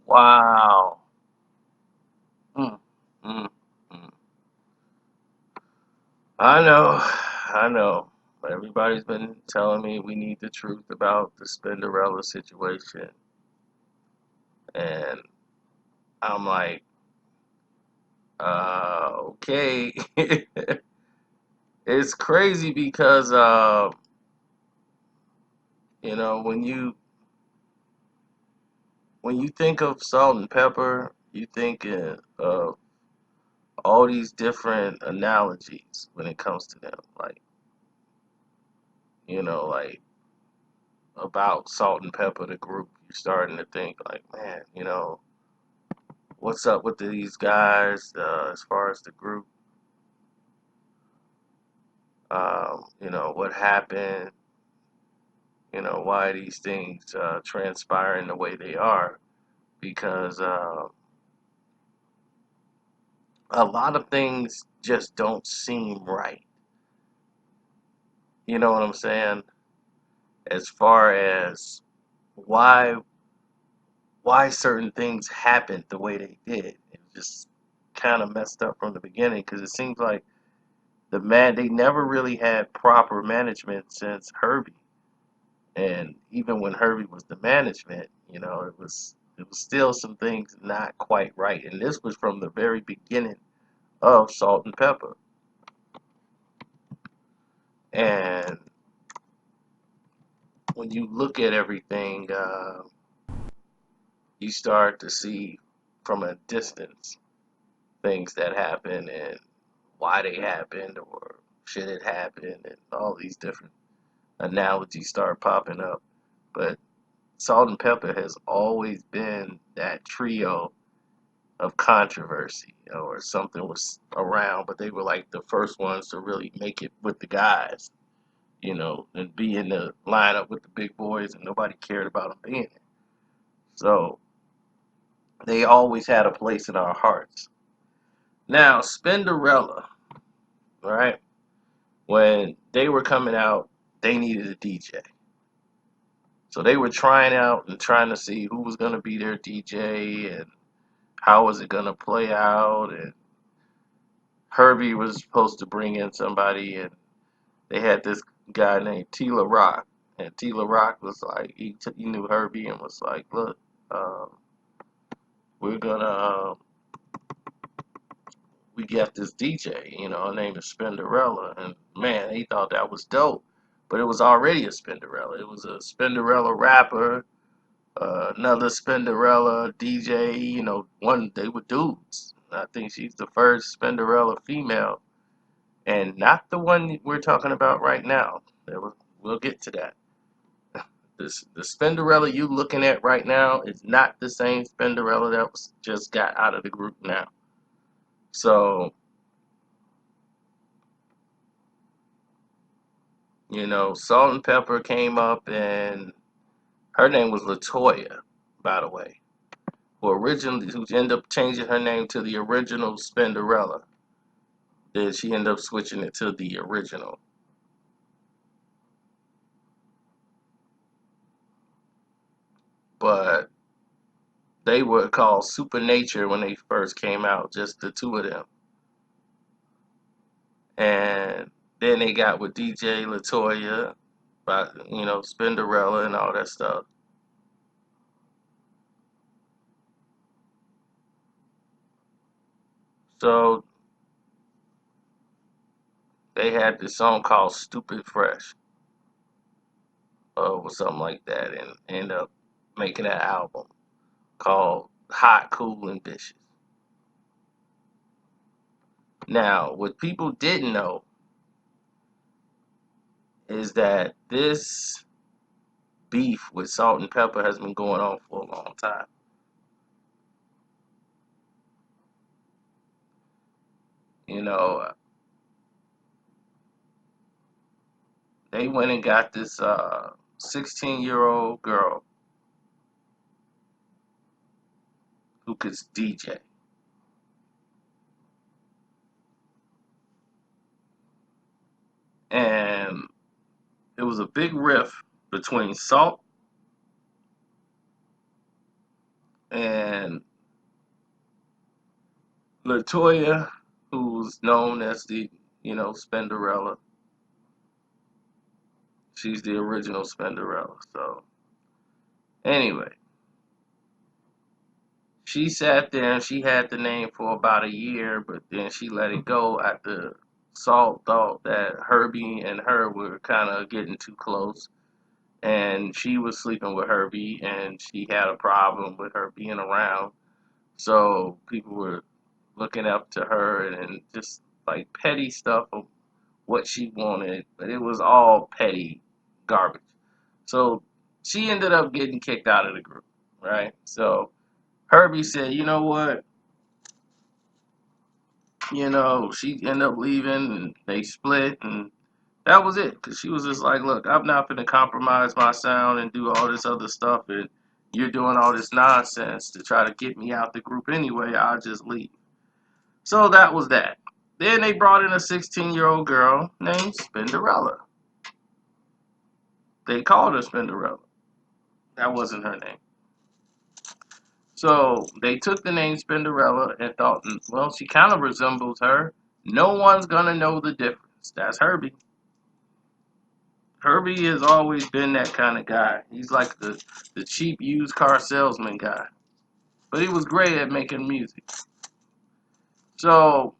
Wow. Mm, mm, mm. I know, I know. Everybody's been telling me we need the truth about the Spinderella situation, and I'm like, okay. It's crazy because, when you think of salt and pepper, you think of all these different analogies when it comes to them, like about salt and pepper, the group. You're starting to think like, man, what's up with these guys as far as the group? What happened? Why these things transpiring the way they are? Because a lot of things just don't seem right. You know what I'm saying? As far as why why certain things happened the way they did. It just kind of messed up from the beginning because it seems like they never really had proper management since Herbie. And even when Herbie was the management, it was still some things not quite right. And this was from the very beginning of Salt and Pepper. And when you look at everything, you start to see from a distance things that happen and why they happened or should it happen, and all these different analogies start popping up. But Salt and Pepper has always been that trio of controversy, or something was around, but they were like the first ones to really make it with the guys, and be in the lineup with the big boys, and nobody cared about them being there. So they always had a place in our hearts. Now, Spinderella, right? When they were coming out, they needed a DJ. So they were trying out and trying to see who was going to be their DJ and how was it going to play out. And Herbie was supposed to bring in somebody, and they had this guy named Tila Rock. And Tila Rock was like, he knew Herbie and was like, look, um, we're going to, we got this DJ, her name is Spinderella. And man, he thought that was dope. But it was already a Spinderella. It was a Spinderella rapper, another Spinderella DJ. They were dudes. I think she's the first Spinderella female, and not the one we're talking about right now. We'll get to that. The Spinderella you looking at right now is not the same Spinderella that was just got out of the group now. So, Salt and Pepper came up, and her name was Latoya, by the way, who ended up changing her name to the original Spinderella. Then she ended up switching it to the original. But they were called Supernature when they first came out, just the two of them. And then they got with DJ Latoya, Spinderella and all that stuff. So they had this song called Stupid Fresh, or something like that, and ended up making an album called Hot, Cool, and Vicious. Now, what people didn't know is that this beef with Salt and Pepper has been going on for a long time. You know, they went and got this 16-year-old girl who could DJ. And it was a big riff between Salt And Latoya, who's known as the, Spinderella, she's the original Spinderella. So anyway, she sat there and she had the name for about a year, but then she let it go after Salt thought that Herbie and her were kind of getting too close. And she was sleeping with Herbie, and she had a problem with her being around. So people were looking up to her and just like petty stuff of what she wanted, but it was all petty garbage. So she ended up getting kicked out of the group, right? So Herbie said, you know what? She ended up leaving and they split, and that was it. Because she was just like, look, I'm not going to compromise my sound and do all this other stuff, and you're doing all this nonsense to try to get me out the group anyway. I'll just leave. So that was that. Then they brought in a 16-year-old girl named Spinderella. They called her Spinderella. That wasn't her name. So they took the name Spinderella and thought, well, she kind of resembles her. No one's going to know the difference. That's Herbie. Herbie has always been that kind of guy. He's like the cheap used car salesman guy. But he was great at making music. So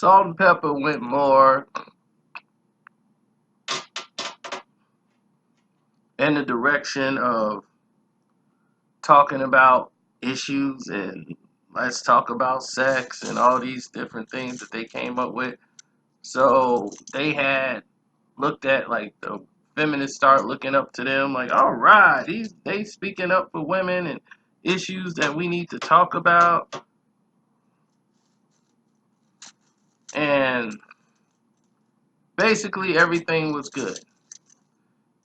Salt and Pepper went more in the direction of talking about issues and let's talk about sex and all these different things that they came up with. So they had looked at like the feminists start looking up to them like, all right, they speaking up for women and issues that we need to talk about. And basically everything was good.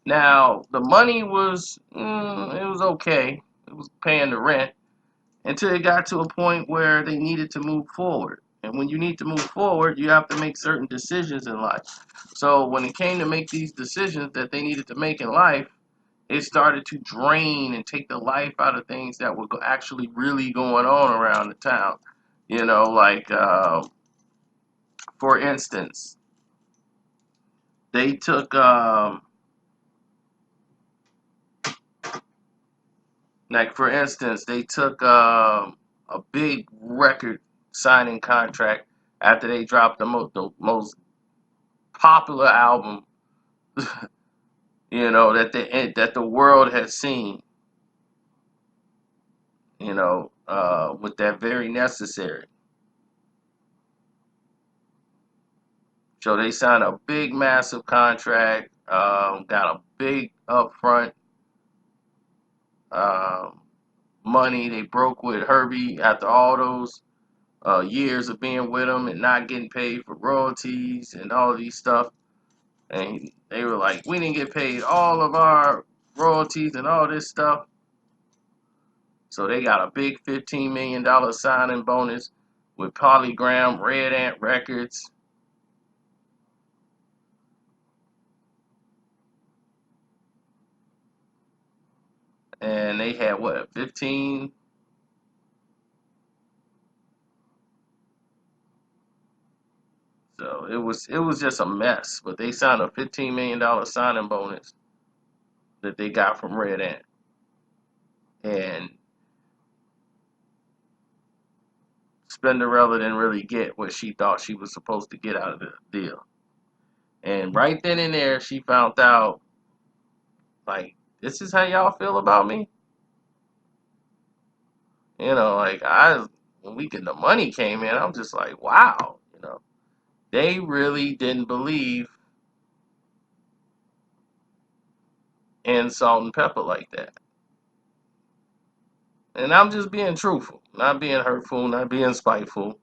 Now the money was it was okay. It was paying the rent until it got to a point where they needed to move forward. And when you need to move forward, you have to make certain decisions in life. So when it came to make these decisions that they needed to make in life, it started to drain and take the life out of things that were actually really going on around the town. Like for instance, they took a big record signing contract after they dropped the most popular album, that the world has seen, with that very necessary. So they signed a big, massive contract, got a big upfront um, money. They broke with Herbie after all those years of being with him and not getting paid for royalties and all these stuff. And they were like, we didn't get paid all of our royalties and all this stuff. So they got a big $15 million signing bonus with Polygram, Red Ant Records. And they had what, 15? So it was just a mess. But they signed a $15 million signing bonus that they got from Red Ant. And Spinderella didn't really get what she thought she was supposed to get out of the deal. And right then and there, she found out, like, this is how y'all feel about me? Like, when the money came in, I'm just like, wow, they really didn't believe in Salt and Pepper like that. And I'm just being truthful, not being hurtful, not being spiteful,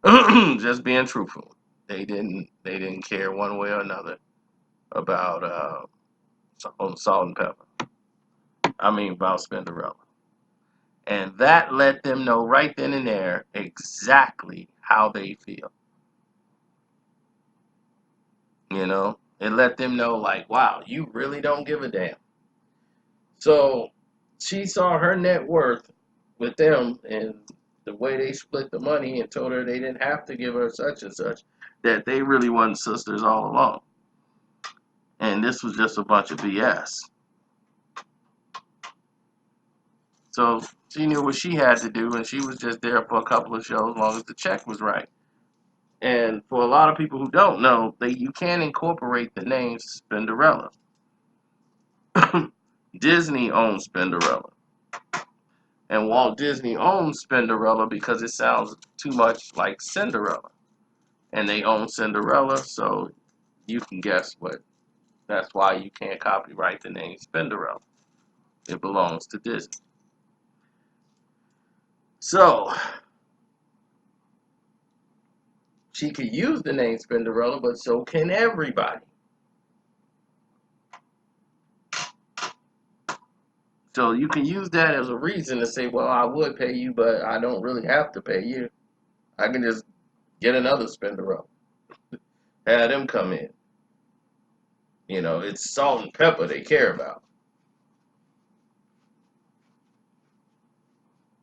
just being truthful. They didn't care one way or another about Salt and Pepper. I mean about Spinderella. And that let them know right then and there exactly how they feel. You know? and let them know, like, wow, you really don't give a damn. So she saw her net worth with them and the way they split the money and told her they didn't have to give her such and such, that they really wasn't sisters all along. And this was just a bunch of BS. So she knew what she had to do, and she was just there for a couple of shows as long as the check was right. And for a lot of people who don't know, you can incorporate the name Spinderella. Disney owns Spinderella. And Walt Disney owns Spinderella because it sounds too much like Cinderella. And they own Cinderella, so you can guess what. That's why you can't copyright the name Spinderella. It belongs to Disney. So, she could use the name Spinderella, but so can everybody. So you can use that as a reason to say, well, I would pay you, but I don't really have to pay you. I can just get another Spinderella. Have them come in. You know, it's Salt and Pepper they care about.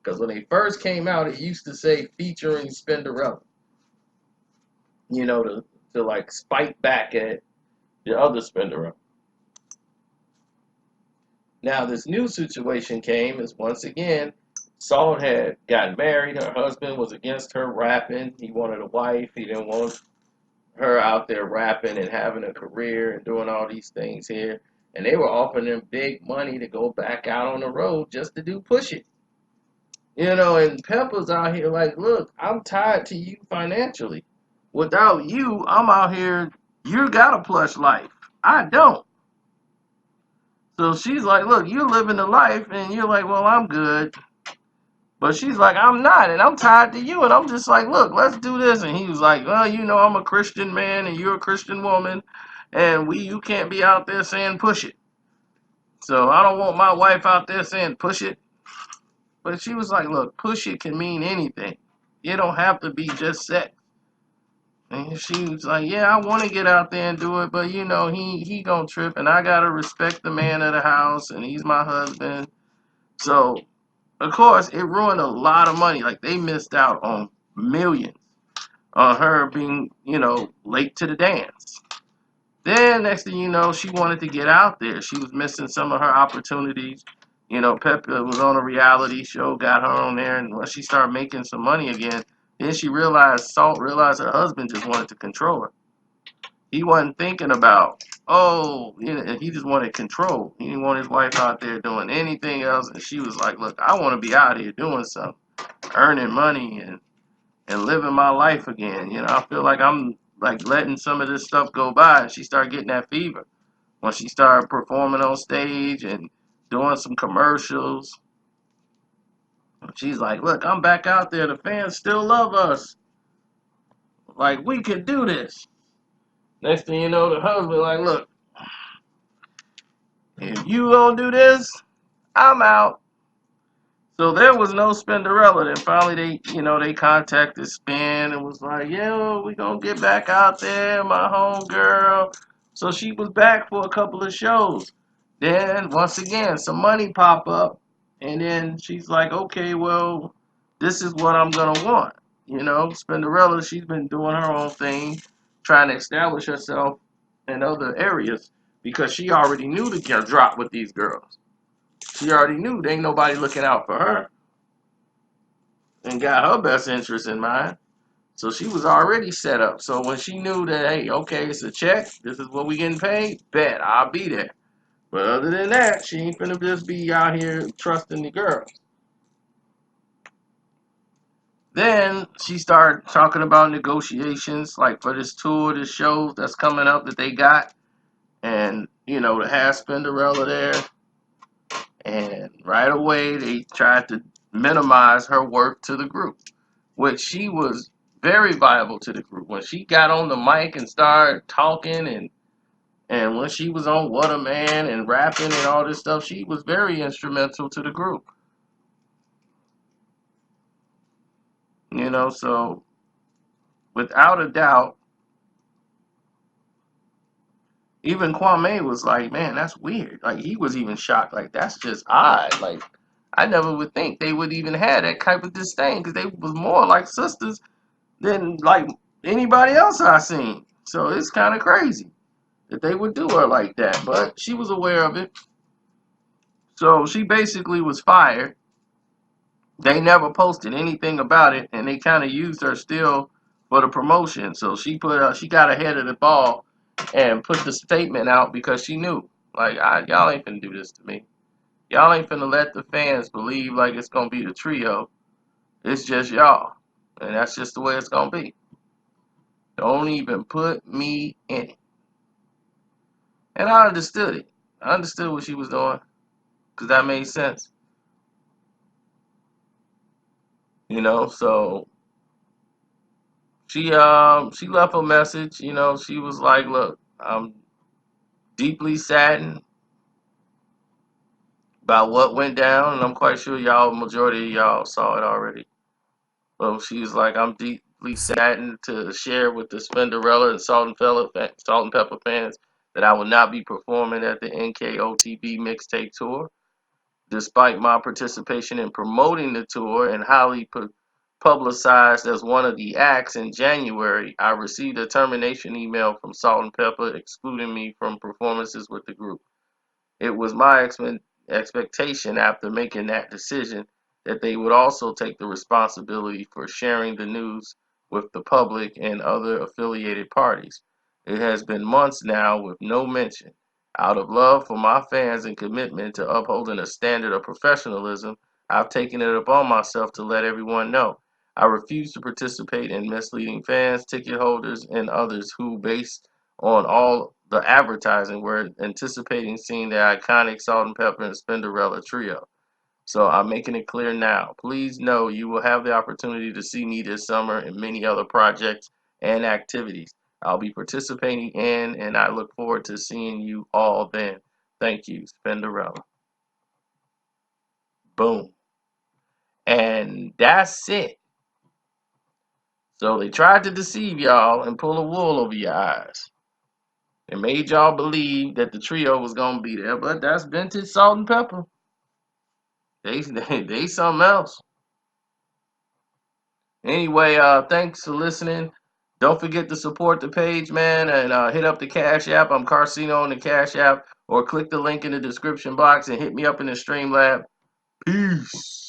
Because when they first came out, it used to say featuring Spinderella. You know, to like spite back at the other Spinderella. Now, this new situation came is once again, Salt had gotten married. Her husband was against her rapping. He wanted a wife. He didn't want her out there rapping and having a career and doing all these things here. And they were offering them big money to go back out on the road just to do Push It. You know, and Pepper's out here like, look, I'm tied to you financially. Without you, I'm out here, you got a plush life. I don't. So she's like, look, you're living the life, and you're like, well, I'm good. But she's like, I'm not, and I'm tied to you. And I'm just like, look, let's do this. And he was like, well, you know, I'm a Christian man, and you're a Christian woman, and you can't be out there saying push it. So I don't want my wife out there saying push it. But she was like, look, push it can mean anything. It don't have to be just sex. And she was like, yeah, I want to get out there and do it, but you know, he gonna trip, and I gotta respect the man of the house, and he's my husband. So, of course, it ruined a lot of money. Like, they missed out on millions on her being, you know, late to the dance. Then, next thing you know, she wanted to get out there. She was missing some of her opportunities. You know, Pepa was on a reality show, got her on there, and when she started making some money again, then she realized, Salt realized her husband just wanted to control her. He wasn't thinking about, oh, you know, he just wanted control. He didn't want his wife out there doing anything else. And she was like, look, I want to be out here doing something, earning money and living my life again. You know, I feel like I'm like letting some of this stuff go by. And she started getting that fever when she started performing on stage and doing some commercials. She's like, look, I'm back out there. The fans still love us. Like, we can do this. Next thing you know, the husband like, look, if you gonna do this, I'm out. So there was no Spinderella. Then finally they contacted Spin and was like, yo, we gonna get back out there, my home girl. So she was back for a couple of shows. Then once again, some money pop up, and then she's like, okay, well, this is what I'm gonna want. You know, Spinderella, she's been doing her own thing, trying to establish herself in other areas because she already knew to get drop with these girls. She already knew there ain't nobody looking out for her and got her best interest in mind. So she was already set up. So when she knew that, hey, okay, it's a check, this is what we getting paid, bet, I'll be there. But other than that, she ain't finna just be out here trusting the girls. Then she started talking about negotiations, like for this tour, this show that's coming up that they got. And, you know, to have Spinderella there. And right away, they tried to minimize her work to the group, which she was very viable to the group. When she got on the mic and started talking, and when she was on What a Man and rapping and all this stuff, she was very instrumental to the group. You know, so without a doubt, Even Kwame was like, man, that's weird. Like, he was even shocked. Like, that's just odd. Like, I never would think they would even have that type of disdain because they was more like sisters than like anybody else I seen. So it's kind of crazy that they would do her like that. But she was aware of it. So she basically was fired. They never posted anything about it, and they kind of used her still for the promotion. So she got ahead of the ball and put the statement out because she knew, like, y'all ain't finna do this to me. Y'all ain't finna let the fans believe like it's gonna be the trio. It's just y'all, and that's just the way it's gonna be. Don't even put me in it. And I understood it. I understood what she was doing because that made sense, you know. So she left a message. You know, she was like, "Look, I'm deeply saddened about what went down, and I'm quite sure y'all, majority of y'all, saw it already." Well, she was like, "I'm deeply saddened to share with the Spinderella and Salt and Pepper fans that I will not be performing at the NKOTB mixtape tour. Despite my participation in promoting the tour and highly publicized as one of the acts in January, I received a termination email from Salt and Pepper excluding me from performances with the group. It was my expectation after making that decision that they would also take the responsibility for sharing the news with the public and other affiliated parties. It has been months now with no mention. Out of love for my fans and commitment to upholding a standard of professionalism, I've taken it upon myself to let everyone know. I refuse to participate in misleading fans, ticket holders, and others who, based on all the advertising, we're anticipating seeing the iconic Salt and Pepper and Spinderella trio. So I'm making it clear now. Please know you will have the opportunity to see me this summer in many other projects and activities I'll be participating in, and I look forward to seeing you all then. Thank you, Spinderella. Boom. And that's it. So they tried to deceive y'all and pull a wool over your eyes. It made y'all believe that the trio was gonna be there, but that's vintage Salt and Pepper. They something else. Anyway, thanks for listening. Don't forget to support the page, man, and hit up the Cash App. I'm Carcino on the Cash App, or click the link in the description box and hit me up in the Streamlab. Peace.